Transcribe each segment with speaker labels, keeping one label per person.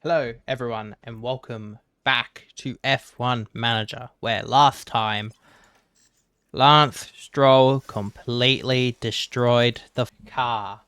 Speaker 1: Hello, everyone, and welcome back to F1 Manager, where last time Lance Stroll completely destroyed the car.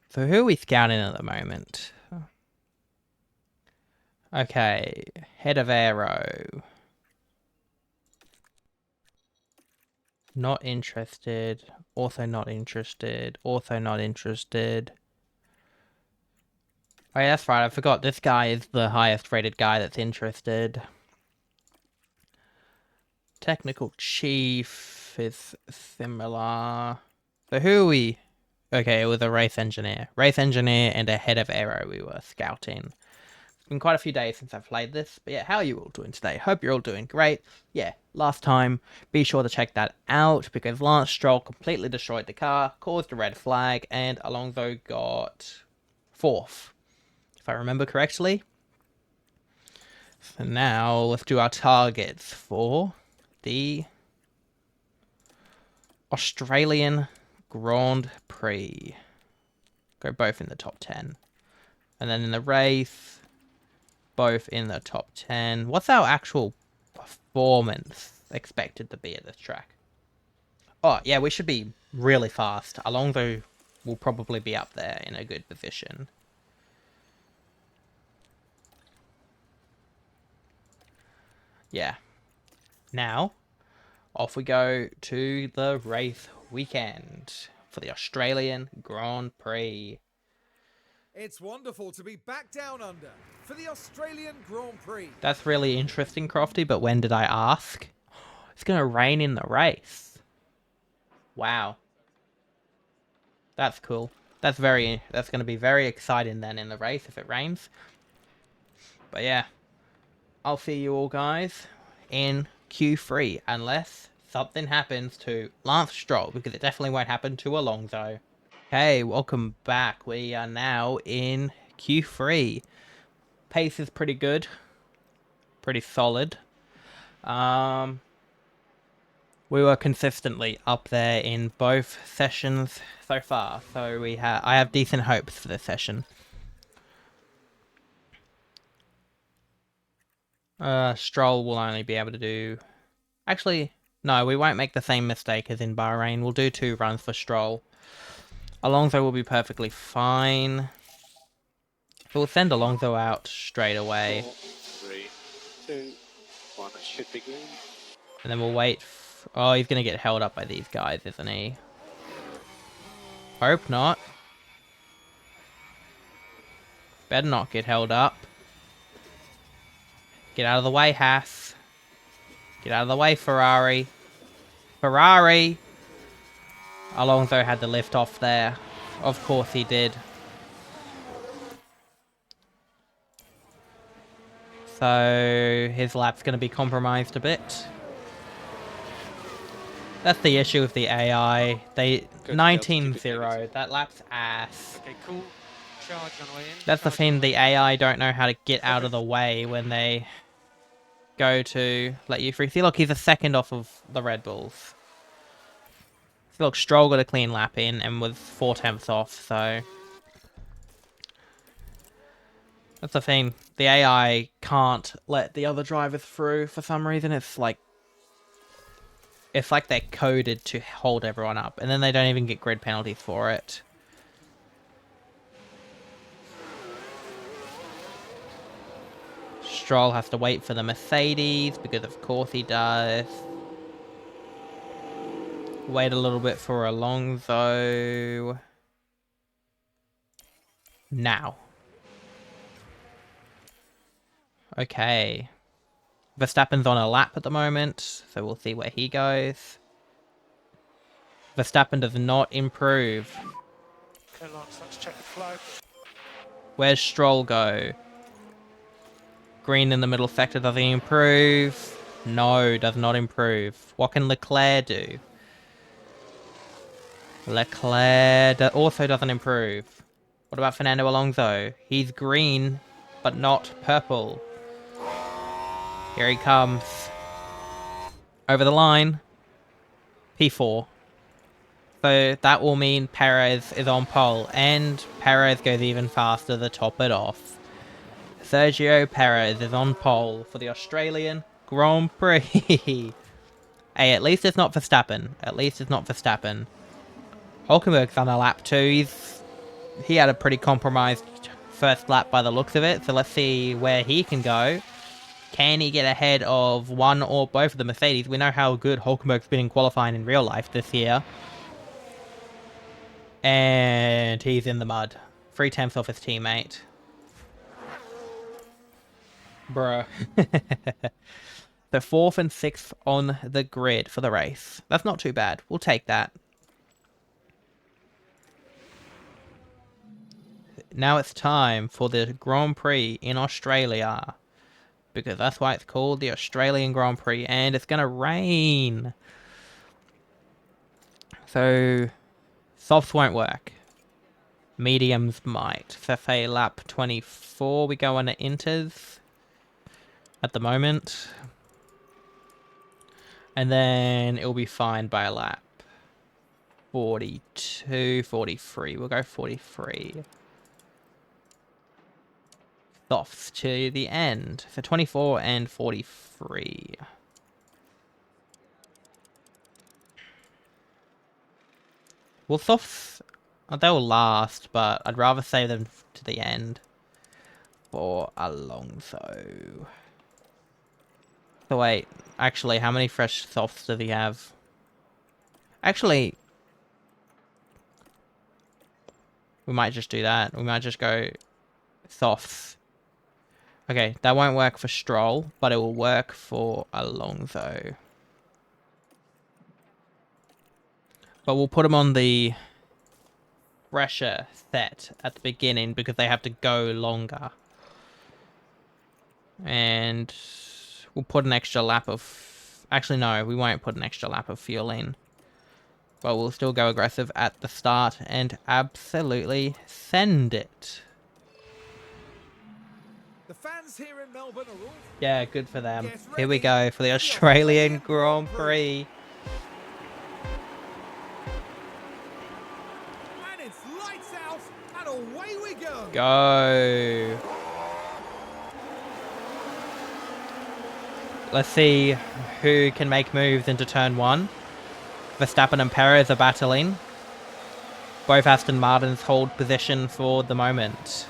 Speaker 1: So who are we scouting at the moment? Okay, head of aero. Not interested. Also not interested. Also not interested. Oh yeah, that's right, I forgot. This guy is the highest rated guy that's interested. Technical chief is similar. So who are we? Okay, it was a race engineer. Race engineer and a head of aero we were scouting. It's been quite a few days since I've played this, but yeah, how are you all doing today? Hope you're all doing great. Yeah, last time, be sure to check that out because Lance Stroll completely destroyed the car, caused a red flag, and Alonso got fourth, if I remember correctly. So now let's do our targets for the Australian Grand Prix. Go both in the top 10. And then in the race, both in the top 10. What's our actual performance expected to be at this track? Oh, yeah, we should be really fast. Alonso will probably be up there in a good position. Yeah. Now, off we go to the race weekend for the Australian Grand Prix.
Speaker 2: It's wonderful to be back down under for the Australian Grand Prix.
Speaker 1: That's really interesting, Crofty, but when did I ask? It's going to rain in the race. Wow. That's cool. That's going to be very exciting then in the race if it rains. But yeah, I'll see you all guys in Q3 unless something happens to Lance Stroll, because it definitely won't happen to Alonso. Hey, welcome back. We are now in Q3. Pace is pretty good. Pretty solid. We were consistently up there in both sessions so far, so I have decent hopes for this session. Stroll will only be able to do... Actually, no, we won't make the same mistake as in Bahrain. We'll do 2 runs for Stroll. Alonso will be perfectly fine. So we'll send Alonso out straight away.
Speaker 3: 4, 3, 2, 1. It should be green.
Speaker 1: And then we'll wait. Oh, he's going to get held up by these guys, isn't he? Hope not. Better not get held up. Get out of the way, Haas. Get out of the way, Ferrari. Ferrari! Alonso had the lift off there. Of course he did. So his lap's going to be compromised a bit. That's the issue with the AI. They 19-0. That lap's ass.
Speaker 3: Okay, cool. Charge on the way in.
Speaker 1: That's the thing. The AI don't know how to get out of the way when they go to let you free. See, look, he's a second off of the Red Bulls. See, look, Stroll got a clean lap in and was 4/10 off. So that's the thing. The AI can't let the other drivers through for some reason. It's like they're coded to hold everyone up, and then they don't even get grid penalties for it. Stroll has to wait for the Mercedes, because of course he does. Wait a little bit for Alonso. Now. Okay. Verstappen's on a lap at the moment, so we'll see where he goes. Verstappen does not improve.
Speaker 3: Okay, Lance, let's check the flow.
Speaker 1: Where's Stroll go? Green in the middle sector, does he improve? No, does not improve. What can Leclerc do? Leclerc also doesn't improve. What about Fernando Alonso? He's green, but not purple. Here he comes. Over the line. P4. So that will mean Perez is on pole, and Perez goes even faster to top it off. Sergio Perez is on pole for the Australian Grand Prix. Hey, at least it's not Verstappen. At least it's not Verstappen. Hulkenberg's on a lap too. He had a pretty compromised first lap by the looks of it, so let's see where he can go. Can he get ahead of one or both of the Mercedes? We know how good Hulkenberg's been in qualifying in real life this year. And he's in the mud. 3 tenths off his teammate. Bruh. The 4th and 6th on the grid for the race. That's not too bad. We'll take that. Now it's time for the Grand Prix in Australia. Because that's why it's called the Australian Grand Prix. And it's going to rain. So, softs won't work. Mediums might. So say lap 24, we go on to inters at the moment. And then it'll be fine by lap 42, 43. We'll go 43. Softs to the end. So 24 and 43. Well, softs, they'll last, but I'd rather save them to the end for Alonso. So wait, actually, how many fresh softs does he have? Actually, we might just do that. We might just go softs. Okay, that won't work for Stroll, but it will work for Alonso. But we'll put him on the fresher set at the beginning because they have to go longer. And we'll put an extra lap of... Actually, no, we won't put an extra lap of fuel in. But we'll still go aggressive at the start and absolutely send it.
Speaker 2: The fans here in Melbourne are all...
Speaker 1: Yeah, good for them. Here we go for the Australian Grand Prix.
Speaker 2: And it's lights out, and away we go.
Speaker 1: Go. Let's see who can make moves into turn 1. Verstappen and Perez are battling. Both Aston Martins hold position for the moment.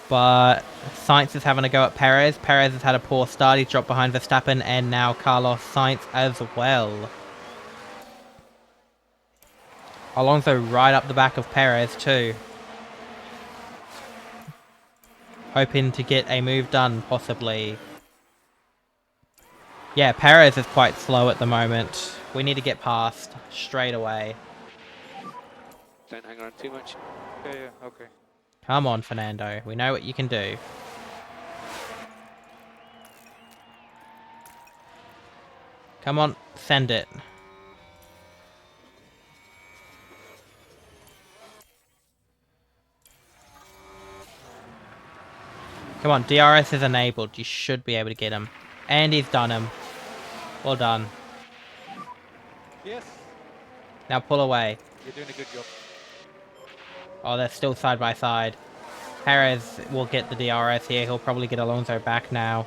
Speaker 1: But Sainz is having a go at Perez. Perez has had a poor start. He's dropped behind Verstappen and now Carlos Sainz as well. Alonso right up the back of Perez too. Hoping to get a move done, possibly. Yeah, Perez is quite slow at the moment. We need to get past straight away.
Speaker 3: Don't hang around too much.
Speaker 4: Yeah, okay.
Speaker 1: Come on, Fernando. We know what you can do. Come on, send it. Come on, DRS is enabled. You should be able to get him. And he's done him. Well done.
Speaker 4: Yes,
Speaker 1: Now pull away.
Speaker 4: you're doing a good job.
Speaker 1: Oh, they're still side by side. Perez will get the DRS here. He'll probably get Alonso back now.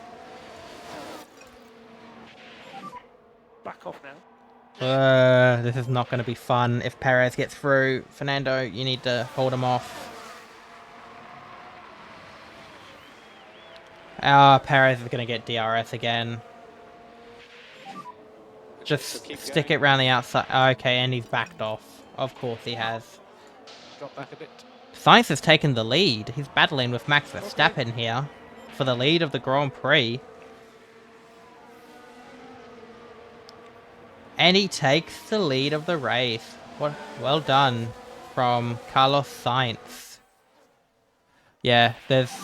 Speaker 4: Back off now.
Speaker 1: This is not going to be fun if Perez gets through. Fernando, you need to hold him off. Perez is going to get DRS again. Just stick it round the outside. Okay, and he's backed off. Of course he has.
Speaker 4: Drop back a bit.
Speaker 1: Sainz has taken the lead. He's battling with Max Verstappen here for the lead of the Grand Prix. And he takes the lead of the race. Well done from Carlos Sainz. Yeah, there's
Speaker 3: So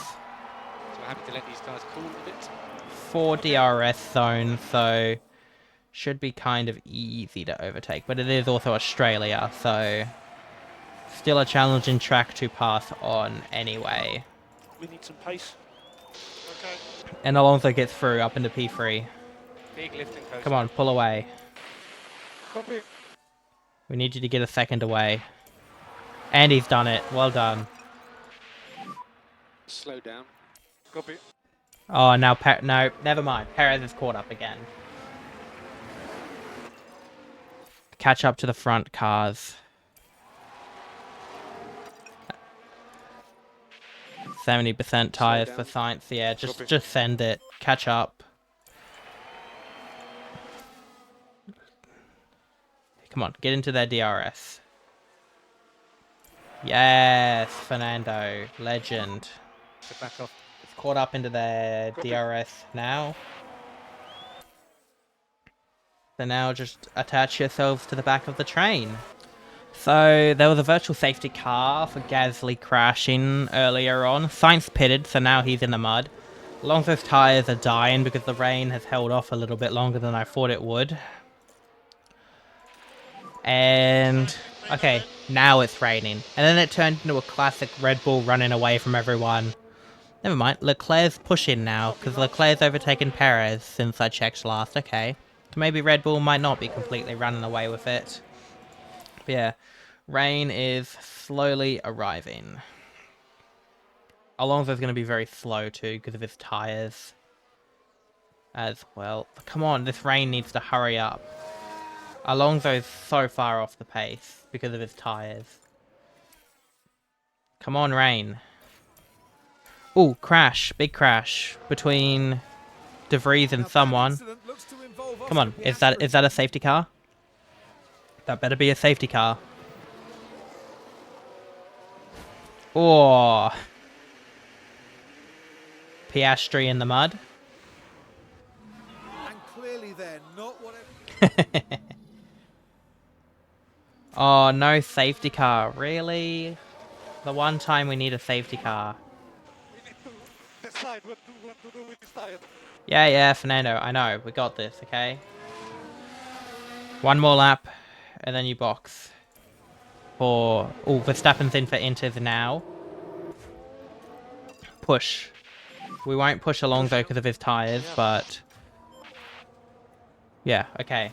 Speaker 3: we're happy to let these guys cool a bit.
Speaker 1: 4 DRS zones, so should be kind of easy to overtake. But it is also Australia, so still a challenging track to pass on anyway.
Speaker 4: We need some pace. Okay.
Speaker 1: And Alonso gets through up into P3.
Speaker 4: Big lifting coast.
Speaker 1: Come on, pull away.
Speaker 4: Copy.
Speaker 1: We need you to get a second away. And he's done it. Well done.
Speaker 3: Slow down.
Speaker 4: Copy.
Speaker 1: Oh, now no, never mind. Perez is caught up again. Catch up to the front cars. 70% tires for
Speaker 3: down.
Speaker 1: science. Yeah,
Speaker 4: Copy.
Speaker 1: just send it. Catch up. Come on, get into their DRS. Yes, Fernando, legend.
Speaker 4: So back off.
Speaker 1: It's caught up into their
Speaker 4: Copy.
Speaker 1: DRS now. So now just attach yourselves to the back of the train. So there was a virtual safety car for Gasly crashing earlier on. Sainz pitted, so now he's in the mud. Alonso's tyres are dying because the rain has held off a little bit longer than I thought it would. And okay, now it's raining. And then it turned into a classic Red Bull running away from everyone. Never mind, Leclerc's pushing now, because Leclerc's overtaken Perez since I checked last. Okay, so maybe Red Bull might not be completely running away with it. But yeah, rain is slowly arriving. Alonso's going to be very slow too, because of his tyres. As well. Come on, this rain needs to hurry up. Alonso's so far off the pace because of his tyres. Come on, rain. Ooh, crash. Big crash between De Vries and someone. Come on, is that a safety car? That better be a safety car. Oh. Piastri in the mud.
Speaker 2: And clearly they're not what
Speaker 1: Oh, no safety car. Really? The one time we need a safety car.
Speaker 4: We need to decide what to do with this tire.
Speaker 1: Yeah, Fernando, I know. We got this, okay? One more lap, and then you box. Oh, Verstappen's in for Inters now. Push. We won't push Alonso because of his tyres, but... yeah, okay.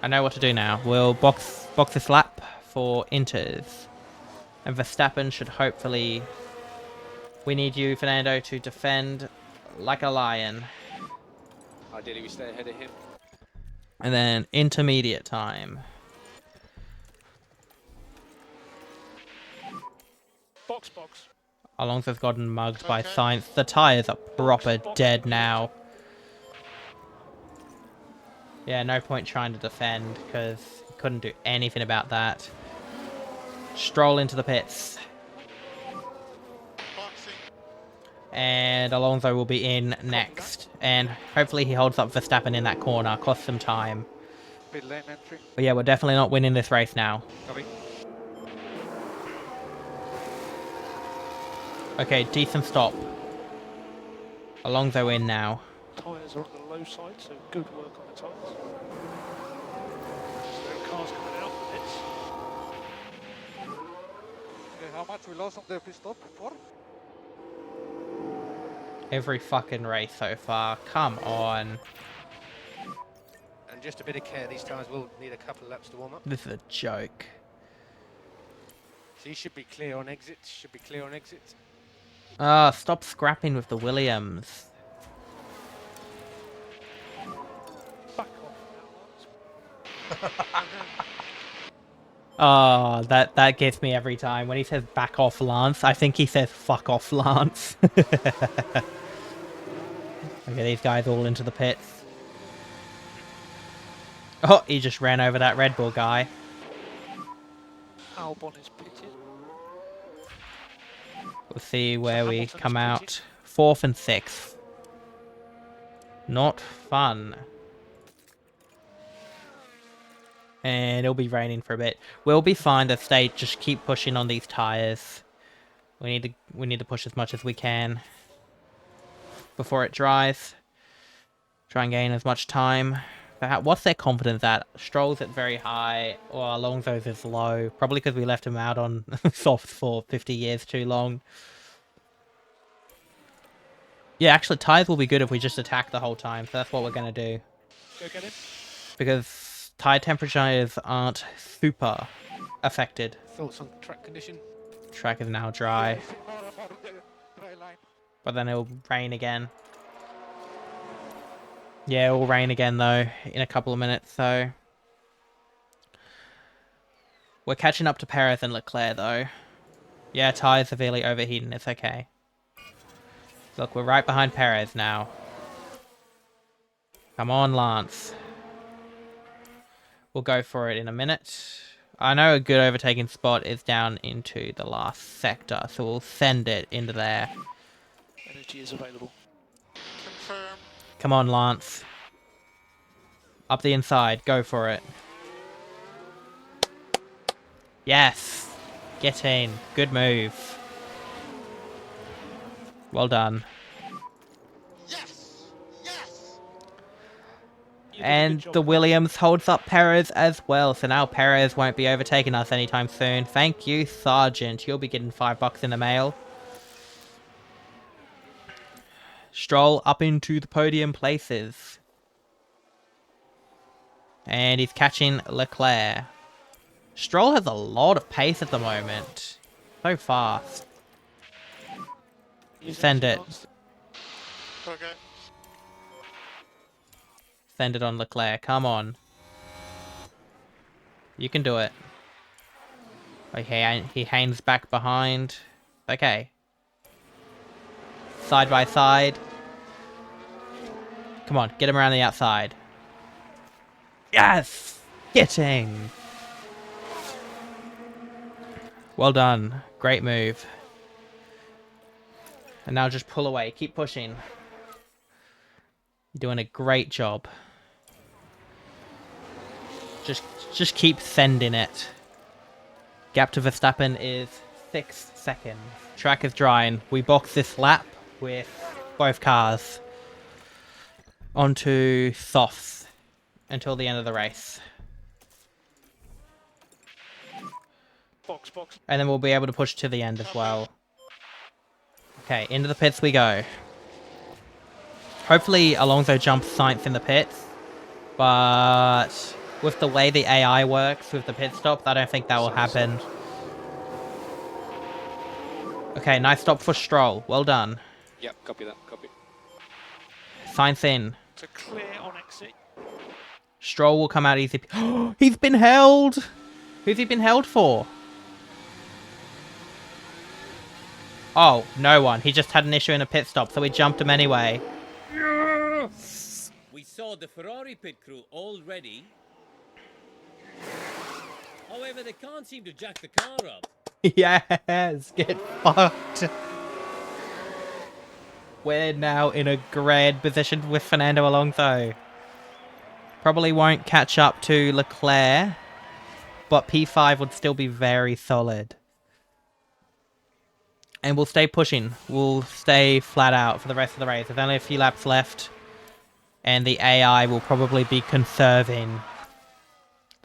Speaker 1: I know what to do now. We'll box this lap for Inters. And Verstappen should hopefully... we need you, Fernando, to defend like a lion.
Speaker 3: Ideally, we stay ahead of him.
Speaker 1: And then intermediate time.
Speaker 4: Box.
Speaker 1: Alonso's gotten mugged by Sainz. The tyres are proper dead now. Yeah, no point trying to defend because he couldn't do anything about that. Stroll into the pits. And Alonso will be in next. And hopefully he holds up Verstappen in that corner. Cost some time.
Speaker 4: Pit lane entry.
Speaker 1: But yeah, we're definitely not winning this race now.
Speaker 4: Copy.
Speaker 1: Okay, decent stop. Alonso in now.
Speaker 4: Tyres are on the low side, so good work on the tyres. So cars coming out of this.
Speaker 5: Okay, how much we lost on the pit stop? 4?
Speaker 1: Every fucking race so far. Come on.
Speaker 5: And just a bit of care, these tyres will need a couple of laps to warm up.
Speaker 1: This is a joke.
Speaker 5: So you should be clear on exits,
Speaker 1: Ah, stop scrapping with the Williams.
Speaker 4: Back off.
Speaker 1: Oh, that gets me every time. When he says back off Lance, I think he says fuck off Lance. Okay, these guys all into the pits. Oh, he just ran over that Red Bull guy.
Speaker 4: Albon is pitted.
Speaker 1: We'll see where we
Speaker 4: Hamilton is
Speaker 1: come
Speaker 4: pitted.
Speaker 1: out. 4th and 6th. Not fun. And it'll be raining for a bit. We'll be fine to stay. Just keep pushing on these tires. We need to push as much as we can before it dries. Try and gain as much time. What's their confidence at? Stroll's at very high, or Alonso's is low. Probably because we left him out on softs for 50 years too long. Yeah, actually, tires will be good if we just attack the whole time. So that's what we're going to do.
Speaker 4: Go get him.
Speaker 1: Because tire temperatures aren't super affected.
Speaker 5: Thoughts on track condition?
Speaker 1: Track is now dry,
Speaker 4: Anything more about the dry line?
Speaker 1: but then it'll rain again. Yeah, it will rain again though in a couple of minutes, so we're catching up to Perez and Leclerc though. Yeah, tires severely overheating, it's okay. Look, we're right behind Perez now. Come on, Lance. We'll go for it in a minute. I know a good overtaking spot is down into the last sector, so we'll send it into there.
Speaker 5: Energy is available.
Speaker 4: Confirm.
Speaker 1: Come on, Lance. Up the inside, go for it. Yes! Get in. Good move. Well done.
Speaker 4: Yes! Yes!
Speaker 5: You did a good
Speaker 1: And
Speaker 5: job
Speaker 1: the
Speaker 5: with that.
Speaker 1: Williams holds up Perez as well, so now Perez won't be overtaking us anytime soon. Thank you, Sergeant. You'll be getting $5 in the mail. Stroll up into the podium places. And he's catching Leclerc. Stroll has a lot of pace at the moment. So fast.
Speaker 5: Use
Speaker 1: Send
Speaker 5: energy
Speaker 1: it.
Speaker 5: last.
Speaker 4: Okay.
Speaker 1: Send it on Leclerc. Come on. You can do it. Okay, he hangs back behind. Okay. Side by side. Come on, get him around the outside. Yes! Getting! Well done. Great move. And now just pull away. Keep pushing. You're doing a great job. Just keep sending it. Gap to Verstappen is 6 seconds. Track is drying. We box this lap with both cars onto softs until the end of the race.
Speaker 5: Box, box.
Speaker 1: And then we'll be able to push to the end as well. Okay, into the pits we go. Hopefully Alonso jumps Sainz in the pits. But with the way the AI works with the pit stops, I don't think that will happen. Okay, nice stop for Stroll. Well done.
Speaker 3: Yep, copy that, copy.
Speaker 1: Sainz in.
Speaker 5: To clear on exit.
Speaker 1: Stroll will come out easy. He's been held! Who's he been held for? Oh, no one. He just had an issue in a pit stop, so we jumped him anyway.
Speaker 6: We saw the Ferrari pit crew already. However, they can't seem to jack the car up.
Speaker 1: Yes, get fucked. We're now in a great position with Fernando Alonso. Probably won't catch up to Leclerc, but P5 would still be very solid. And we'll stay pushing. We'll stay flat out for the rest of the race. There's only a few laps left. And the AI will probably be conserving.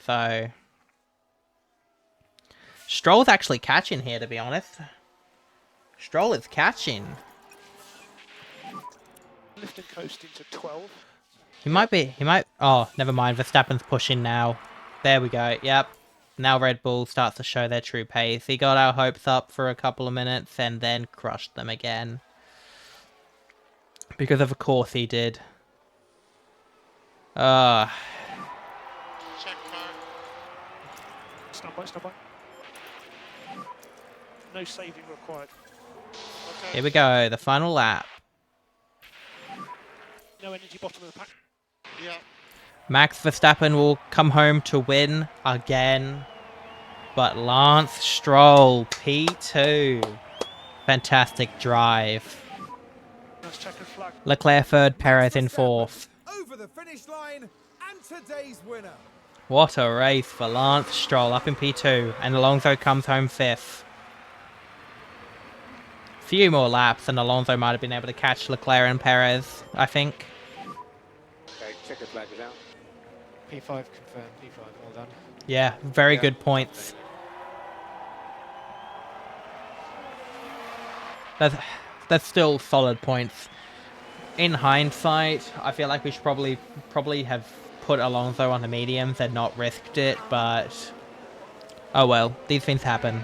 Speaker 1: So Stroll's actually catching here, to be honest. Stroll is catching.
Speaker 5: Lift and coast into 12.
Speaker 1: He might... Oh, never mind. Verstappen's pushing now. There we go. Yep. Now Red Bull starts to show their true pace. He got our hopes up for a couple of minutes and then crushed them again. Because of course he did.
Speaker 4: Check car.
Speaker 5: Stand by, stand by. No saving required.
Speaker 4: Okay.
Speaker 1: Here we go. The final lap.
Speaker 5: No energy bottom of the pack.
Speaker 4: Yeah.
Speaker 1: Max Verstappen will come home to win again. But Lance Stroll, P2. Fantastic drive.
Speaker 5: Nice checkered flag.
Speaker 1: Leclerc third, Perez in
Speaker 2: Verstappen
Speaker 1: fourth.
Speaker 2: Over the finish line and today's winner.
Speaker 1: What a race for Lance Stroll up in P2. And Alonso comes home fifth. Few more laps and Alonso might have been able to catch Leclerc and Perez, I think.
Speaker 3: Okay, checker flag is out.
Speaker 5: P5 confirmed. P5, well done.
Speaker 1: Yeah, very
Speaker 3: Yeah.
Speaker 1: good points. That's still solid points. In hindsight, I feel like we should probably have put Alonso on the mediums and not risked it, but oh well, these things happen.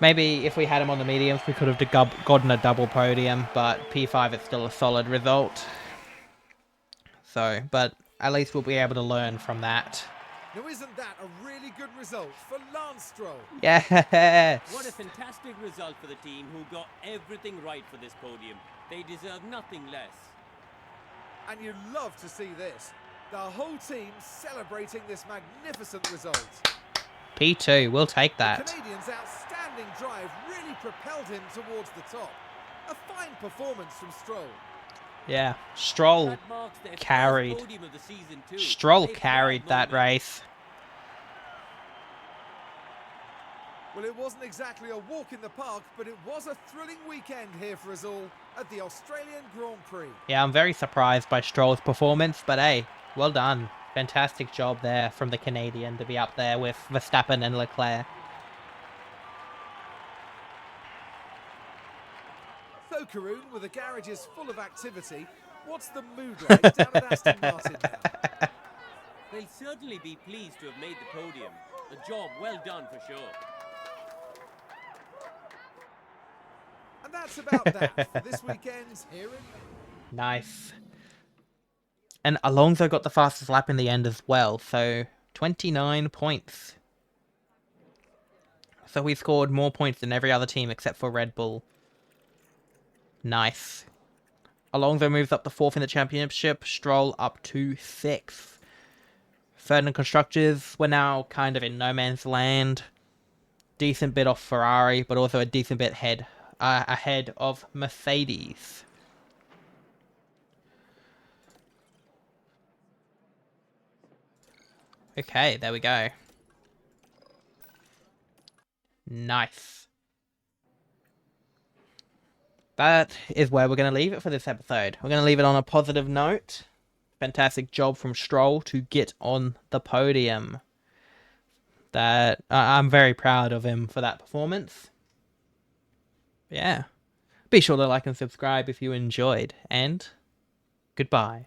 Speaker 1: Maybe if we had him on the mediums, we could have gotten a double podium, but P5 is still a solid result. So, but at least we'll be able to learn from that.
Speaker 2: Now isn't that a really good result for Lance Stroll?
Speaker 1: Yes!
Speaker 6: What a fantastic result for the team who got everything right for this podium. They deserve nothing less.
Speaker 2: And you love to see this. The whole team celebrating this magnificent result.
Speaker 1: P2, we'll take
Speaker 2: The
Speaker 1: that.
Speaker 2: Canadian's outstanding drive really propelled him towards the top. A fine performance from Stroll.
Speaker 1: Yeah, Stroll
Speaker 6: That marks their first
Speaker 1: carried.
Speaker 6: podium of the season too.
Speaker 1: Stroll
Speaker 6: A proud
Speaker 1: carried that
Speaker 6: moment.
Speaker 1: race.
Speaker 2: Well, it wasn't exactly a walk in the park, but it was a thrilling weekend here for us all at the Australian Grand Prix.
Speaker 1: Yeah, I'm very surprised by Stroll's performance, but hey, well done. Fantastic job there from the Canadian to be up there with Verstappen and Leclerc.
Speaker 2: So, Karun, with the garages full of activity, what's the mood like down at Aston Martin now?
Speaker 6: They'll certainly be pleased to have made the podium. A job well done for sure.
Speaker 2: And that's about that for this weekend's Here and
Speaker 1: Nice. And Alonso got the fastest lap in the end as well, so 29 points. So we scored more points than every other team except for Red Bull. Nice. Alonso moves up to 4th in the championship, Stroll up to 6th. Third in constructors, we're now kind of in no man's land. Decent bit off Ferrari, but also a decent bit ahead of Mercedes. Okay, there we go. Nice. That is where we're going to leave it for this episode. We're going to leave it on a positive note. Fantastic job from Stroll to get on the podium. That I'm very proud of him for that performance. Yeah. Be sure to like and subscribe if you enjoyed, and goodbye.